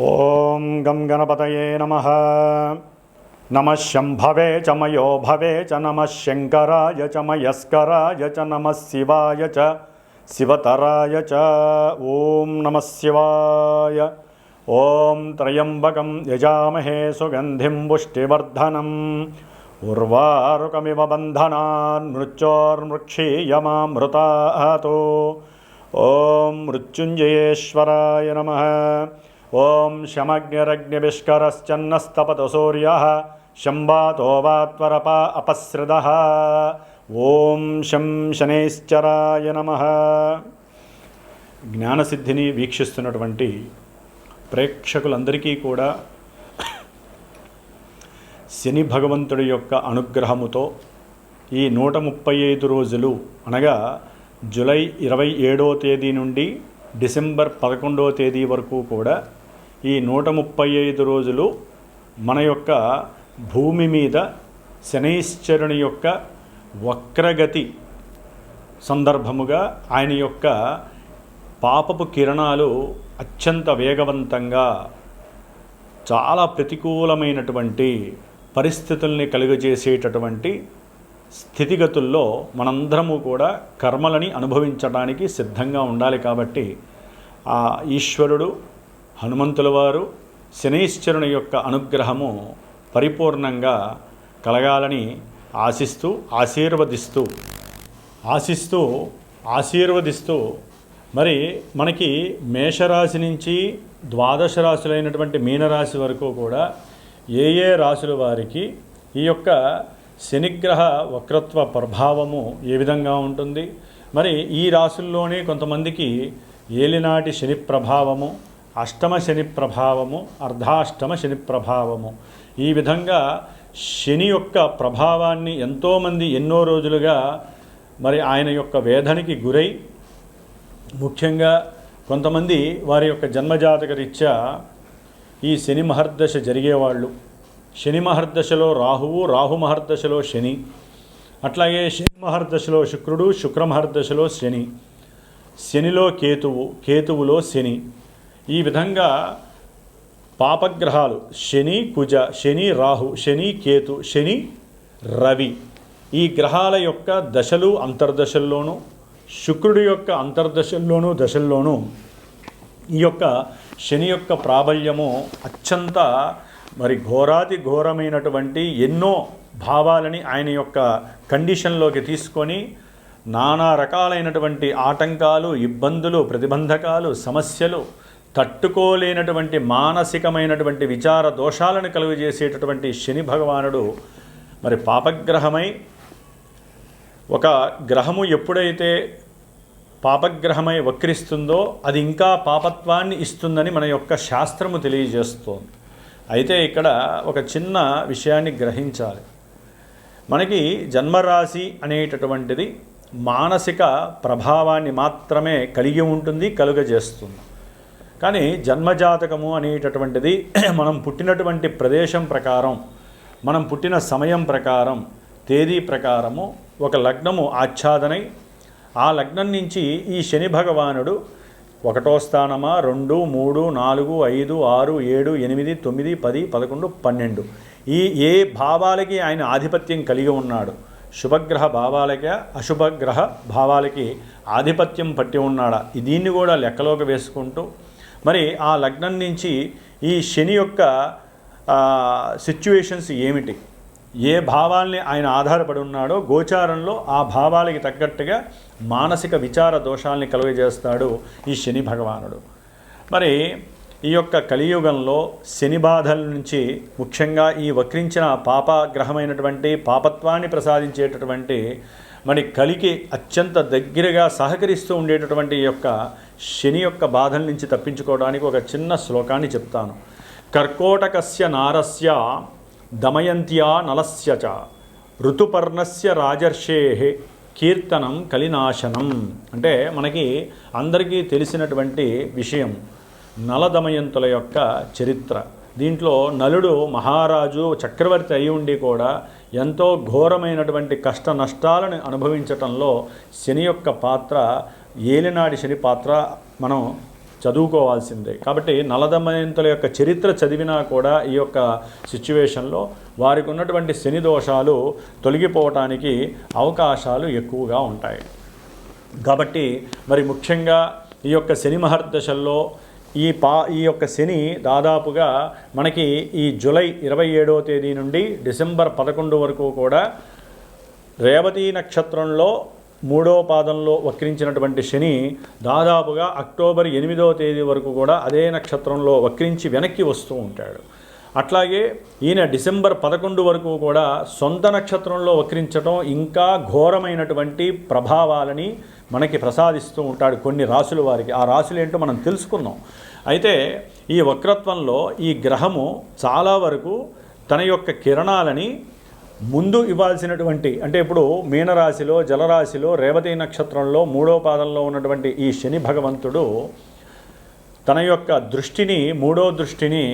ఓం గం గణపతయే నమః. నమః శంభవే చ మయో భవే చ నమః శంకరాయ చ మయస్కరాయ చ నమః శివాయ చ శివతరాయ చ. ఓం నమః శివాయ. ఓం త్రయంబకం యజామహే సుగంధిం పుష్టివర్ధనం ఉర్వారుకమివ బంధనాన్ మృత్యోర్మృక్షీయమామృతాతో. ఓం మృత్యుంజయేశ్వరాయ నమః. ఓం శమగ్నిరగ్నివిష్కరశ్చన్నస్తపతు సూర్యః శంబాతో వాత్వరప అపసృదః. ఓం శం శనైశ్చరాయ నమః. జ్ఞానసిద్ధిని వీక్షిస్తున్నటువంటి ప్రేక్షకులందరికీ కూడా శని భగవంతుడి యొక్క అనుగ్రహముతో ఈ 135 రోజులు అనగా జూలై 27వ తేదీ నుండి డిసెంబర్ 11వ తేదీ వరకు కూడా ఈ 135 రోజులు మన యొక్క భూమి మీద శనైశ్చరుని యొక్క వక్రగతి సందర్భముగా ఆయన యొక్క పాపపు కిరణాలు అత్యంత వేగవంతంగా చాలా ప్రతికూలమైనటువంటి పరిస్థితుల్ని కలుగజేసేటటువంటి స్థితిగతుల్లో మనందరము కూడా కర్మలని అనుభవించడానికి సిద్ధంగా ఉండాలి. కాబట్టి ఆ ఈశ్వరుడు హనుమంతుల వారు శనైశ్చరుని యొక్క అనుగ్రహము పరిపూర్ణంగా కలగాలని ఆశీర్వదిస్తూ మరి మనకి మేషరాశి నుంచి ద్వాదశ రాశులైనటువంటి మీనరాశి వరకు కూడా ఏ రాశుల వారికి ఈ యొక్క శనిగ్రహ వక్రత్వ ప్రభావము ఏ విధంగా ఉంటుంది, మరి ఈ రాశుల్లోనే కొంతమందికి ఏలినాటి శని ప్రభావము, అష్టమ శని ప్రభావము, అర్ధాష్టమ శని ప్రభావము, ఈ విధంగా శని యొక్క ప్రభావాన్ని ఎంతోమంది ఎన్నో రోజులుగా మరి ఆయన యొక్క వేదనకి గురై, ముఖ్యంగా కొంతమంది వారి యొక్క జన్మజాతక రీత్యా ఈ శని మహర్దశ జరిగేవాళ్ళు, శని మహర్దశలో రాహువు, రాహు మహర్దశలో శని, అట్లాగే శని మహర్దశలో శుక్రుడు, శుక్ర మహర్దశలో శని, శనిలో కేతువు, కేతువులో శని, ఈ విధంగా పాపగ్రహాలు శని కుజ, శని రాహు, శని కేతు, శని రవి, ఈ గ్రహాల యొక్క దశలు అంతర్దశల్లోనూ, శుక్రుడి యొక్క అంతర్దశల్లోనూ దశల్లోనూ ఈ యొక్క శని యొక్క ప్రాబల్యము అత్యంత మరి ఘోరాతి ఘోరమైనటువంటి ఎన్నో భావాలని ఆయన యొక్క కండిషన్లోకి తీసుకొని నానా రకాలైనటువంటి ఆటంకాలు, ఇబ్బందులు, ప్రతిబంధకాలు, సమస్యలు, తట్టుకోలేనటువంటి మానసికమైనటువంటి విచార దోషాలను కలుగజేసేటటువంటి శని భగవానుడు మరి పాపగ్రహమై, ఒక గ్రహము ఎప్పుడైతే పాపగ్రహమై వక్రిస్తుందో అది ఇంకా పాపత్వాన్ని ఇస్తుందని మన యొక్క శాస్త్రము తెలియజేస్తోంది. అయితే ఇక్కడ ఒక చిన్న విషయాన్ని గ్రహించాలి. మనకి జన్మరాశి అనేటటువంటిది మానసిక ప్రభావాన్ని మాత్రమే కలిగి ఉంటుంది, కలుగజేస్తుంది. కానీ జన్మజాతకము అనేటటువంటిది మనం పుట్టినటువంటి ప్రదేశం ప్రకారం, మనం పుట్టిన సమయం ప్రకారం, తేదీ ప్రకారము ఒక లగ్నము ఆచ్ఛాదనై ఆ లగ్నం నుంచి ఈ శని భగవానుడు 1వ స్థానమా, 2, 3, 4, 5, 6, 7, 8, 9, 10, 11, 12 ఈ ఏ భావాలకి ఆయన ఆధిపత్యం కలిగి ఉన్నాడు, శుభగ్రహ భావాలకి అశుభగ్రహ భావాలకి ఆధిపత్యం పట్టి ఉన్నాడా, దీన్ని కూడా లెక్కలోకి వేసుకుంటూ మరి ఆ లగ్నం నుంచి ఈ శని యొక్క సిచ్యువేషన్స్ ఏమిటి, ఏ భావాల్ని ఆయన ఆధారపడి ఉన్నాడో గోచారంలో ఆ భావాలకి తగ్గట్టుగా మానసిక విచార దోషాలని కలుగజేస్తాడు ఈ శని భగవానుడు. మరి ఈ యొక్క కలియుగంలో శని బాధల నుంచి ముఖ్యంగా ఈ వక్రించిన పాపగ్రహమైనటువంటి పాపత్వాన్ని ప్రసాదించేటటువంటి మరి కలికి అత్యంత దగ్గరగా సహకరిస్తూ ఉండేటటువంటి ఈ యొక్క శని యొక్క బాధల నుంచి తప్పించుకోవడానికి ఒక చిన్న శ్లోకాన్ని చెప్తాను. కర్కోటకస్య నారస్య దమయంత్యా నలస్య చ ఋతుపర్ణస్య రాజర్షేః కీర్తనం కలినాశనం. అంటే మనకి అందరికీ తెలిసినటువంటి విషయం నలదమయంతుల యొక్క చరిత్ర. దీంట్లో నలుడు మహారాజు చక్రవర్తి అయి ఉండి కూడా ఎంతో ఘోరమైనటువంటి కష్ట నష్టాలను అనుభవించటంలో శని యొక్క పాత్ర, ఏలినాడి శని పాత్ర మనం చదువుకోవాల్సిందే. కాబట్టి నలదమయంతుల యొక్క చరిత్ర చదివినా కూడా ఈ యొక్క సిచ్యువేషన్లో వారికి ఉన్నటువంటి శని దోషాలు తొలగిపోవటానికి అవకాశాలు ఎక్కువగా ఉంటాయి. కాబట్టి మరి ముఖ్యంగా ఈ యొక్క శని మహర్దశల్లో ఈ యొక్క శని దాదాపుగా మనకి ఈ జూలై 27వ తేదీ నుండి డిసెంబర్ 11 వరకు కూడా రేవతి నక్షత్రంలో 3వ పాదంలో వక్రించినటువంటి శని దాదాపుగా అక్టోబర్ 8వ తేదీ వరకు కూడా అదే నక్షత్రంలో వక్రించి వెనక్కి వస్తూ ఉంటాడు. అట్లాగే ఈయన డిసెంబర్ 11 వరకు కూడా సొంత నక్షత్రంలో వక్రించడం ఇంకా ఘోరమైనటువంటి ప్రభావాలని మనకి ప్రసాదిస్తూ ఉంటాడు కొన్ని రాసుల వారికి. ఆ రాసులు ఏంటో మనం తెలుసుకుందాం. అయితే ఈ వక్రత్వంలో ఈ గ్రహము చాలా వరకు తన యొక్క కిరణాలని ముందు ఇవ్వాల్సినటువంటి, అంటే ఇప్పుడు మీనరాశిలో జలరాశిలో రేవతి నక్షత్రంలో 3వ పాదంలో ఉన్నటువంటి ఈ శని భగవంతుడు తన యొక్క దృష్టిని 3వ దృష్టిని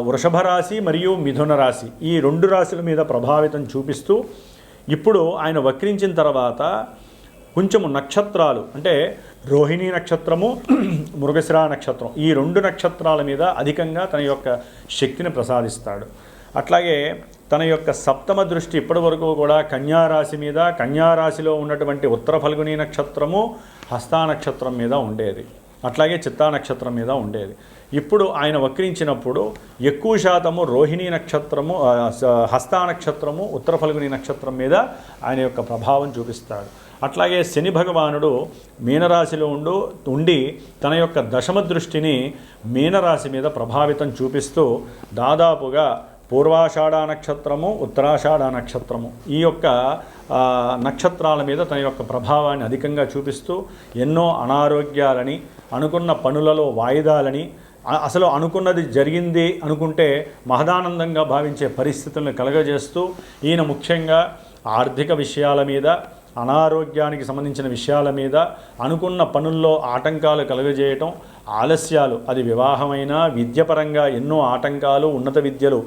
వృషభ రాశి మరియు మిథున రాశి ఈ 2 రాశుల మీద ప్రభావితం చూపిస్తూ ఇప్పుడు ఆయన వక్రించిన తర్వాత కొంచెము నక్షత్రాలు అంటే రోహిణీ నక్షత్రము మృగశిర నక్షత్రం ఈ 2 నక్షత్రాల మీద అధికంగా తన యొక్క శక్తిని ప్రసాదిస్తాడు. అట్లాగే తన యొక్క సప్తమ దృష్టి ఇప్పటి వరకు కూడా కన్యారాశి మీద, కన్యారాశిలో ఉన్నటువంటి ఉత్తర ఫల్గుని నక్షత్రము హస్తా నక్షత్రం మీద ఉండేది, అట్లాగే చిత్తా నక్షత్రం మీద ఉండేది. ఇప్పుడు ఆయన వక్రించినప్పుడు ఎక్కువ శాతము రోహిణీ నక్షత్రము, హస్తా నక్షత్రము, ఉత్తర ఫల్గుని నక్షత్రం మీద ఆయన యొక్క ప్రభావం చూపిస్తాడు. అట్లాగే శని భగవానుడు మీనరాశిలో ఉండి తన యొక్క దశమ దృష్టిని మీనరాశి మీద ప్రభావితం చూపిస్తూ దాదాపుగా పూర్వాషాఢ నక్షత్రము, ఉత్తరాషాఢ నక్షత్రము ఈ యొక్క నక్షత్రాల మీద తన యొక్క ప్రభావాన్ని అధికంగా చూపిస్తూ ఎన్నో అనారోగ్యాలని, అనుకున్న పనులలో వాయిదాలని, అసలు అనుకున్నది జరిగింది అనుకుంటే మహదానందంగా భావించే పరిస్థితులను కలగజేస్తూ ఈయన ముఖ్యంగా ఆర్థిక విషయాల మీద, అనారోగ్యానికి సంబంధించిన విషయాల మీద, అనుకున్న పనుల్లో ఆటంకాలు కలుగజేయటం, ఆలస్యాలు, అది వివాహమైనా విద్యపరంగా ఎన్నో ఆటంకాలు, ఉన్నత విద్యలు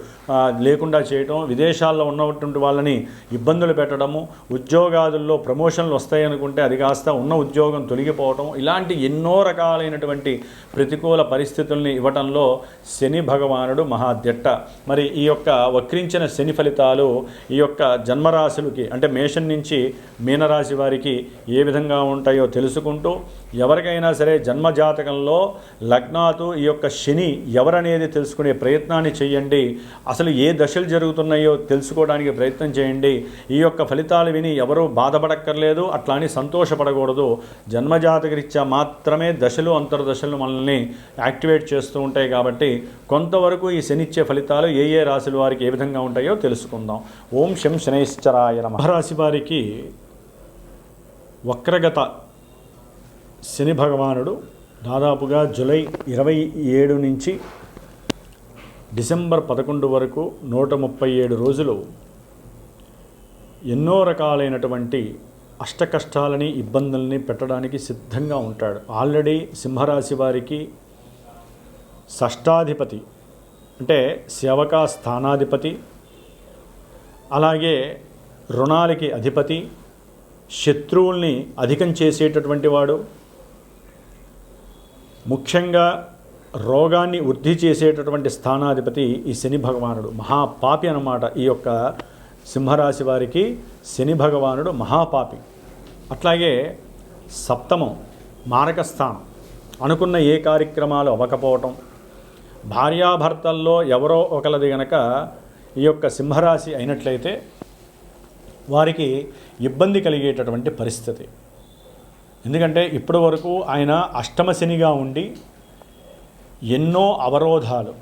లేకుండా చేయటం, విదేశాల్లో ఉన్నటువంటి వాళ్ళని ఇబ్బందులు పెట్టడము, ఉద్యోగాదుల్లో ప్రమోషన్లు వస్తాయనుకుంటే అది కాస్త ఉన్న ఉద్యోగం తొలగిపోవటం, ఇలాంటి ఎన్నో రకాలైనటువంటి ప్రతికూల పరిస్థితుల్ని ఇవ్వటంలో శని భగవానుడు మహాదిట్ట. మరి ఈ యొక్క వక్రించిన శని ఫలితాలు ఈ యొక్క జన్మరాశులకి అంటే మేషం నుంచి మీనరాశి వారికి ఏ విధంగా ఉంటాయో తెలుసుకుంటూ, ఎవరికైనా సరే జన్మజాతకంలో లగ్నాతు ఈ యొక్క శని ఎవరనేది తెలుసుకునే ప్రయత్నాన్ని చేయండి. అసలు ఏ దశలు జరుగుతున్నాయో తెలుసుకోవడానికి ప్రయత్నం చేయండి. ఈ యొక్క ఫలితాలు విని ఎవరూ బాధపడక్కర్లేదు, అట్లా అని సంతోషపడకూడదు. జన్మజాతకరీత్యా మాత్రమే దశలు అంతర్దశలు మనల్ని యాక్టివేట్ చేస్తూ ఉంటాయి. కాబట్టి కొంతవరకు ఈ శనిచ్చే ఫలితాలు ఏ ఏ రాశుల వారికి ఏ విధంగా ఉంటాయో తెలుసుకుందాం. ఓం శం శనైశ్చరాయ నమః. రాశి వారికి వక్రగత శని భగవానుడు దాదాపుగా జూలై 27 నుంచి డిసెంబర్ 11 వరకు 137 రోజులు ఎన్నో రకాలైనటువంటి అష్టకష్టాలని, ఇబ్బందుల్ని పెట్టడానికి సిద్ధంగా ఉంటాడు. ఆల్రెడీ సింహరాశి వారికి షష్టాధిపతి అంటే సేవకా స్థానాధిపతి, అలాగే రుణాలకి అధిపతి, శత్రువుల్ని అధికం చేసేటటువంటి వాడు, ముఖ్యంగా రోగాన్ని వృద్ధి చేసేటటువంటి స్థానాధిపతి ఈ శని భగవానుడు. మహాపాపి అన్నమాట. ఈ యొక్క సింహరాశి వారికి శని భగవానుడు మహాపాపి. అట్లాగే సప్తమం మారక స్థానం, అనుకున్న ఏ కార్యక్రమాలు అవ్వకపోవటం, భార్యాభర్తల్లో ఎవరో ఒకరిది గనక ఈ యొక్క సింహరాశి అయినట్లయితే వారికి ఇబ్బంది కలిగేటటువంటి పరిస్థితి. ఎందుకంటే ఇప్పటి వరకు ఆయన అష్టమ శనిగా ఉండి ఎన్నో అవరోధాలు,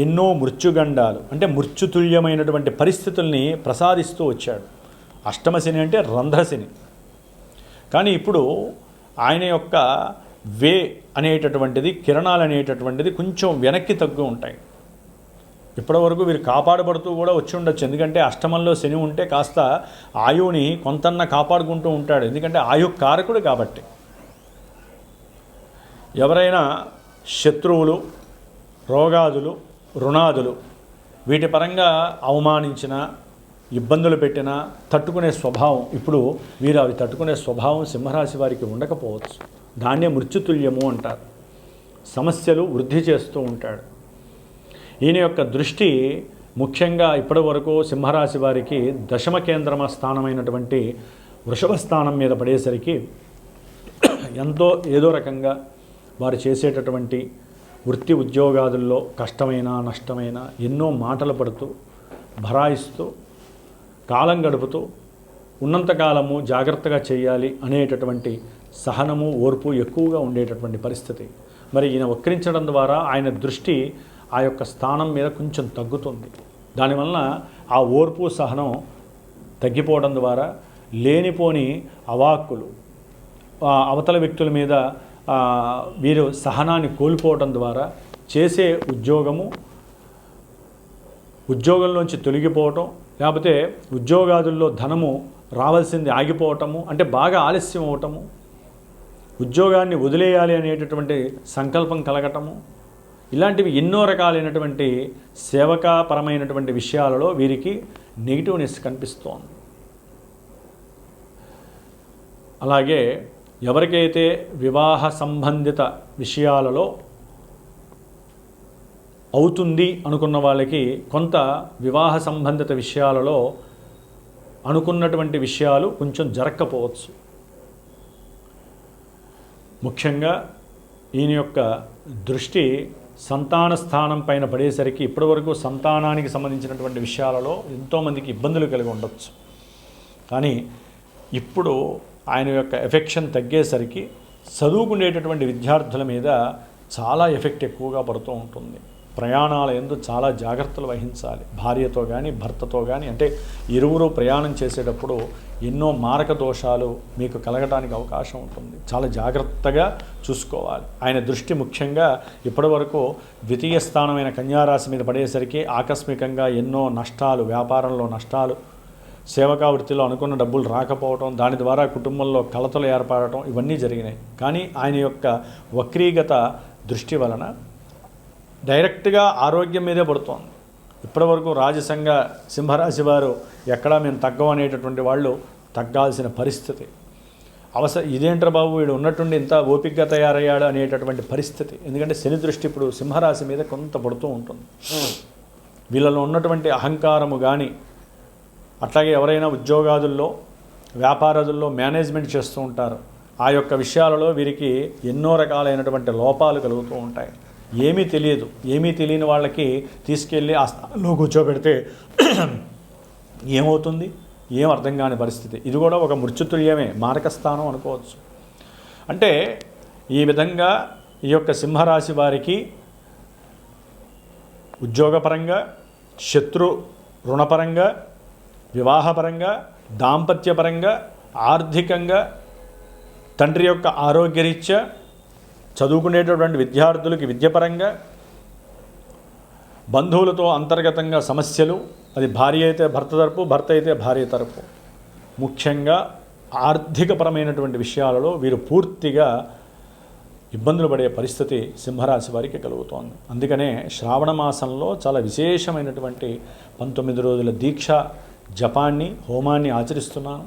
ఎన్నో మృత్యుగండాలు అంటే మృత్యుతుల్యమైనటువంటి పరిస్థితుల్ని ప్రసాదిస్తూ వచ్చాడు. అష్టమ శని అంటే రంధ్రశని. కానీ ఇప్పుడు ఆయన యొక్క వే అనేటటువంటిది, కిరణాలు అనేటటువంటిది కొంచెం వెనక్కి తగ్గు ఉంటాయి. ఇప్పటివరకు వీరు కాపాడబడుతూ కూడా వచ్చి ఉండొచ్చు. ఎందుకంటే అష్టమంలో శని ఉంటే కాస్త ఆయువుని కొంతన్నా కాపాడుకుంటూ ఉంటాడు. ఎందుకంటే ఆయు కారకుడు కాబట్టి. ఎవరైనా శత్రువులు, రోగాదులు, రుణాదులు వీటి పరంగా అవమానించిన, ఇబ్బందులు పెట్టినా తట్టుకునే స్వభావం, ఇప్పుడు వీరు అవి తట్టుకునే స్వభావం సింహరాశి వారికి ఉండకపోవచ్చు. దాన్నే మృత్యుతుల్యము అంటారు. సమస్యలు వృద్ధి చేస్తూ ఉంటాడు. ఈయన యొక్క దృష్టి ముఖ్యంగా ఇప్పటి వరకు సింహరాశి వారికి దశమ కేంద్రమ స్థానమైనటువంటి వృషభ స్థానం మీద పడేసరికి ఎంతో ఏదో రకంగా వారు చేసేటటువంటి వృత్తి ఉద్యోగాదుల్లో కష్టమైన నష్టమైన ఎన్నో మాటలు పడుతూ భరాయిస్తూ కాలం గడుపుతూ ఉన్నంతకాలము జాగ్రత్తగా చేయాలి అనేటటువంటి సహనము ఓర్పు ఎక్కువగా ఉండేటటువంటి పరిస్థితి. మరి ఈయన వక్రించడం ద్వారా ఆయన దృష్టి ఆ యొక్క స్థానం మీద కొంచెం తగ్గుతుంది. దానివల్ల ఆ ఓర్పు సహనం తగ్గిపోవడం ద్వారా లేనిపోని అవాక్కులు అవతల వ్యక్తుల మీద వీరు సహనాన్ని కోల్పోవడం ద్వారా చేసే ఉద్యోగంలోంచి తొలగిపోవటం, లేకపోతే ఉద్యోగాదుల్లో ధనము రావాల్సింది ఆగిపోవటము, అంటే బాగా ఆలస్యం అవటము, ఉద్యోగాన్ని వదిలేయాలి అనేటటువంటి సంకల్పం కలగటము, ఇలాంటివి ఎన్నో రకాలైనటువంటి సేవకాపరమైనటువంటి విషయాలలో వీరికి నెగిటివ్నెస్ కనిపిస్తోంది. అలాగే ఎవరికైతే వివాహ సంబంధిత విషయాలలో అవుతుంది అనుకున్న వాళ్ళకి కొంత వివాహ సంబంధిత విషయాలలో అనుకున్నటువంటి విషయాలు కొంచెం జరగకపోవచ్చు. ముఖ్యంగా ఈయన యొక్క దృష్టి సంతాన స్థానం పైన పడేసరికి ఇప్పటివరకు సంతానానికి సంబంధించినటువంటి విషయాలలో ఎంతోమందికి ఇబ్బందులు కలిగి ఉండొచ్చు. కానీ ఇప్పుడు ఆయన యొక్క ఎఫెక్షన్ తగ్గేసరికి చదువుకునేటటువంటి విద్యార్థుల మీద చాలా ఎఫెక్ట్ ఎక్కువగా పడుతూ ఉంటుంది. ప్రయాణాల యందు చాలా జాగ్రత్తలు వహించాలి. భార్యతో కానీ భర్తతో కానీ, అంటే ఇరువురు ప్రయాణం చేసేటప్పుడు ఎన్నో మారక దోషాలు మీకు కలగడానికి అవకాశం ఉంటుంది. చాలా జాగ్రత్తగా చూసుకోవాలి. ఆయన దృష్టి ముఖ్యంగా ఇప్పటివరకు ద్వితీయ స్థానమైన కన్యారాశి మీద పడేసరికి ఆకస్మికంగా ఎన్నో నష్టాలు, వ్యాపారంలో నష్టాలు, సేవకా వృత్తిలో అనుకున్న డబ్బులు రాకపోవటం, దాని ద్వారా కుటుంబంలో కలతలు ఏర్పడటం, ఇవన్నీ జరిగినాయి. కానీ ఆయన యొక్క వక్రీగత దృష్టి వలన డైరెక్ట్గా ఆరోగ్యం మీదే పడుతోంది. ఇప్పటివరకు రాజసంగా సింహరాశి వారు ఎక్కడా మేము తగ్గం అనేటటువంటి వాళ్ళు తగ్గాల్సిన పరిస్థితి. ఇదేంట్రా బాబు వీడు ఉన్నట్టుండి ఇంత ఓపికగా తయారయ్యాడు అనేటటువంటి పరిస్థితి. ఎందుకంటే శని దృష్టి ఇప్పుడు సింహరాశి మీద కొంత పడుతూ ఉంటుంది. వీళ్ళలో ఉన్నటువంటి అహంకారము కానీ, అట్లాగే ఎవరైనా ఉద్యోగాదుల్లో వ్యాపారాదుల్లో మేనేజ్మెంట్ చేస్తూ ఉంటారు, ఆ యొక్క విషయాలలో వీరికి ఎన్నో రకాలైనటువంటి లోపాలు కలుగుతూ ఉంటాయి. ఏమీ తెలియని వాళ్ళకి తీసుకెళ్ళి ఆ స్థానంలో కూర్చోబెడితే ఏమవుతుంది, ఏం అర్థం కాని పరిస్థితి. ఇది కూడా ఒక మృత్యుతుల్యమే, మారక స్థానం అనుకోవచ్చు. అంటే ఈ విధంగా ఈ యొక్క సింహరాశి వారికి ఉద్యోగపరంగా, శత్రు రుణపరంగా, వివాహపరంగా, దాంపత్యపరంగా, ఆర్థికంగా, తండ్రి యొక్క ఆరోగ్యరీత్యా, చదువుకునేటటువంటి విద్యార్థులకి విద్యపరంగా, బంధువులతో అంతర్గతంగా సమస్యలు, అది భార్య అయితే భర్త తరపు, భర్త అయితే భార్య తరపు, ముఖ్యంగా ఆర్థికపరమైనటువంటి విషయాలలో వీరు పూర్తిగా ఇబ్బందులు పడే పరిస్థితి సింహరాశి వారికి కలుగుతోంది. అందుకనే శ్రావణ మాసంలో చాలా విశేషమైనటువంటి 19 రోజుల దీక్ష జపాన్ని, హోమాన్ని ఆచరిస్తున్నాను.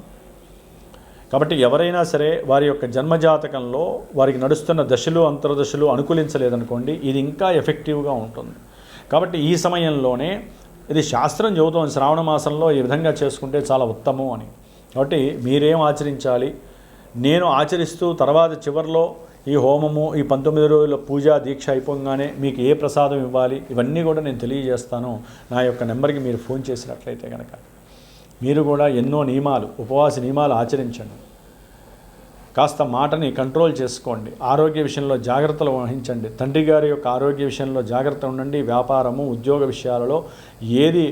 కాబట్టి ఎవరైనా సరే వారి యొక్క జన్మజాతకంలో వారికి నడుస్తున్న దశలు అంతర్దశలు అనుకూలించలేదనుకోండి, ఇది ఇంకా ఎఫెక్టివ్గా ఉంటుంది. కాబట్టి ఈ సమయంలోనే ఇది శాస్త్రం చెబుతోంది, శ్రావణ మాసంలో ఈ విధంగా చేసుకుంటే చాలా ఉత్తమం అని. కాబట్టి మీరేం ఆచరించాలి, నేను ఆచరిస్తూ తర్వాత చివరిలో ఈ హోమము, ఈ 19 రోజుల పూజా దీక్ష అయిపోగానే మీకు ఏ ప్రసాదం ఇవ్వాలి, ఇవన్నీ కూడా నేను తెలియజేస్తాను. నా యొక్క నెంబర్కి మీరు ఫోన్ చేసినట్లయితే కనుక మీరు కూడా ఎన్నో నియమాలు, ఉపవాస నియమాలు ఆచరించండి. కాస్త మాటని కంట్రోల్ చేసుకోండి. ఆరోగ్య విషయంలో జాగ్రత్తలు వహించండి. తండ్రి గారి యొక్క ఆరోగ్య విషయంలో జాగ్రత్త ఉండండి. వ్యాపారము, ఉద్యోగ విషయాలలో ఏది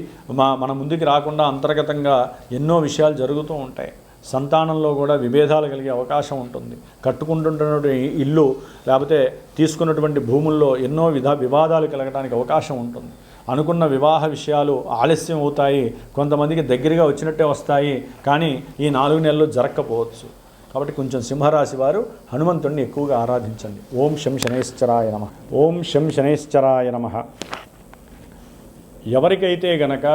మన ముందుకు రాకుండా అంతర్గతంగా ఎన్నో విషయాలు జరుగుతూ ఉంటాయి. సంతానంలో కూడా విభేదాలు కలిగే అవకాశం ఉంటుంది. కట్టుకుంటున్నటువంటి ఇల్లు లేకపోతే తీసుకున్నటువంటి భూముల్లో ఎన్నో వివాదాలు కలగడానికి అవకాశం ఉంటుంది. అనుకున్న వివాహ విషయాలు ఆలస్యం అవుతాయి, కొంతమందికి దగ్గరగా వచ్చినట్టే వస్తాయి, కానీ ఈ 4 నెలలు జరగకపోవచ్చు. కాబట్టి కొంచెం సింహరాశి వారు హనుమంతుడిని ఎక్కువగా ఆరాధించండి. ఓం శం శనైశ్చరాయ నమః. ఓం శం శనైశ్చరాయ నమః. ఎవరికైతే గనక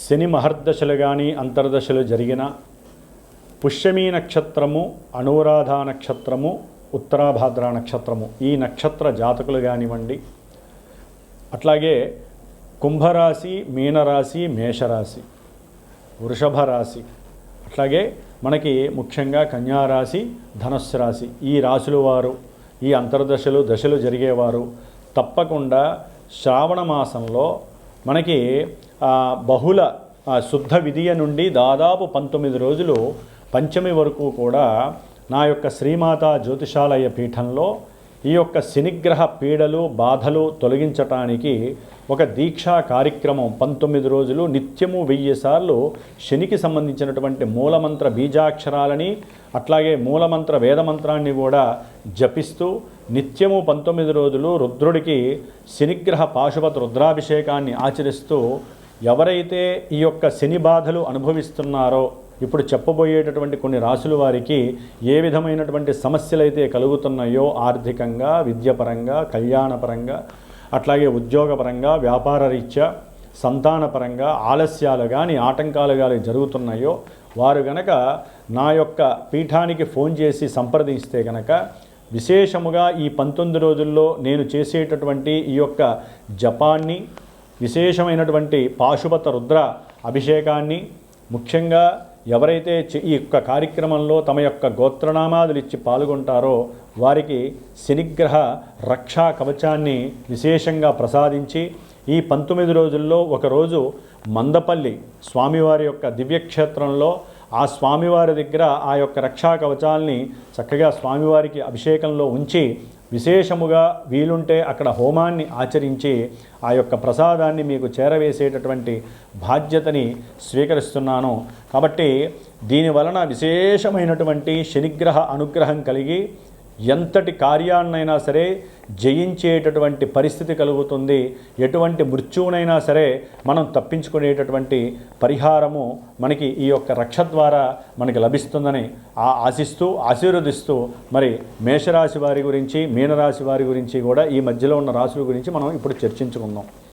శని మహర్దశలు కానీ అంతర్దశలు జరిగిన పుష్యమీ నక్షత్రము, అనురాధ నక్షత్రము, ఉత్తరాభాద్ర నక్షత్రము, ఈ నక్షత్ర జాతకులు కానివ్వండి, అట్లాగే కుంభరాశి, మీనరాశి, మేషరాశి, వృషభ రాశి, అట్లాగే మనకి ముఖ్యంగా కన్యారాశి, ధనుస్సు రాశి, ఈ రాశుల వారు, ఈ అంతర్దశలు దశలు జరిగేవారు తప్పకుండా శ్రావణ మాసంలో మనకి బహుళ శుద్ధ విధియ నుండి దాదాపు 19 రోజులు పంచమి వరకు కూడా నా యొక్క శ్రీమాతా జ్యోతిషాలయ పీఠంలో ఈ యొక్క శనిగ్రహ పీడలు బాధలు తొలగించటానికి ఒక దీక్షా కార్యక్రమం 19 రోజులు నిత్యము 1000 సార్లు శనికి సంబంధించినటువంటి మూలమంత్ర బీజాక్షరాలని అట్లాగే మూలమంత్ర వేదమంత్రాన్ని కూడా జపిస్తూ నిత్యము 19 రోజులు రుద్రుడికి శనిగ్రహ పాశుపత రుద్రాభిషేకాన్ని ఆచరిస్తూ ఎవరైతే ఈ యొక్క శని బాధలు అనుభవిస్తున్నారో ఇప్పుడు చెప్పబోయేటటువంటి కొన్ని రాశుల వారికి ఏ విధమైనటువంటి సమస్యలైతే కలుగుతున్నాయో ఆర్థికంగా, విద్యపరంగా, కళ్యాణపరంగా, అట్లాగే ఉద్యోగపరంగా, వ్యాపార రీత్యా, సంతానపరంగా ఆలస్యాలు కానీ ఆటంకాలు కానీ జరుగుతున్నాయో వారు గనక నా యొక్క పీఠానికి ఫోన్ చేసి సంప్రదిస్తే గనక విశేషముగా ఈ 19 రోజుల్లో నేను చేసేటటువంటి ఈ యొక్క జపాన్ని, విశేషమైనటువంటి పాశుపత రుద్ర అభిషేకాన్ని, ముఖ్యంగా ఎవరైతే ఈ యొక్క కార్యక్రమంలో తమ యొక్క గోత్రనామాదులు ఇచ్చి పాల్గొంటారో వారికి శనిగ్రహ రక్షా కవచాన్ని విశేషంగా ప్రసాదించి ఈ 19 రోజుల్లో ఒకరోజు మందపల్లి స్వామివారి యొక్క దివ్యక్షేత్రంలో ఆ స్వామివారి దగ్గర ఆ యొక్క రక్షా కవచాల్ని చక్కగా స్వామివారికి అభిషేకంలో ఉంచి విశేషముగా వీలుంటే అక్కడ హోమాన్ని ఆచరించి ఆ యొక్క ప్రసాదాన్ని మీకు చేరవేసేటటువంటి బాధ్యతని స్వీకరిస్తున్నాను. కాబట్టి దీనివలన విశేషమైనటువంటి శనిగ్రహ అనుగ్రహం కలిగి ఎంతటి కార్యాన్నైనా సరే జయించేటటువంటి పరిస్థితి కలుగుతుంది. ఎటువంటి మృత్యువునైనా సరే మనం తప్పించుకునేటటువంటి పరిహారము మనకి ఈ యొక్క రక్ష ద్వారా మనకి లభిస్తుందని ఆశిస్తూ ఆశీర్వదిస్తూ మరి మేషరాశి వారి గురించి, మీనరాశి వారి గురించి కూడా ఈ మధ్యలో ఉన్న రాశుల గురించి మనం ఇప్పుడు చర్చించుకుందాం.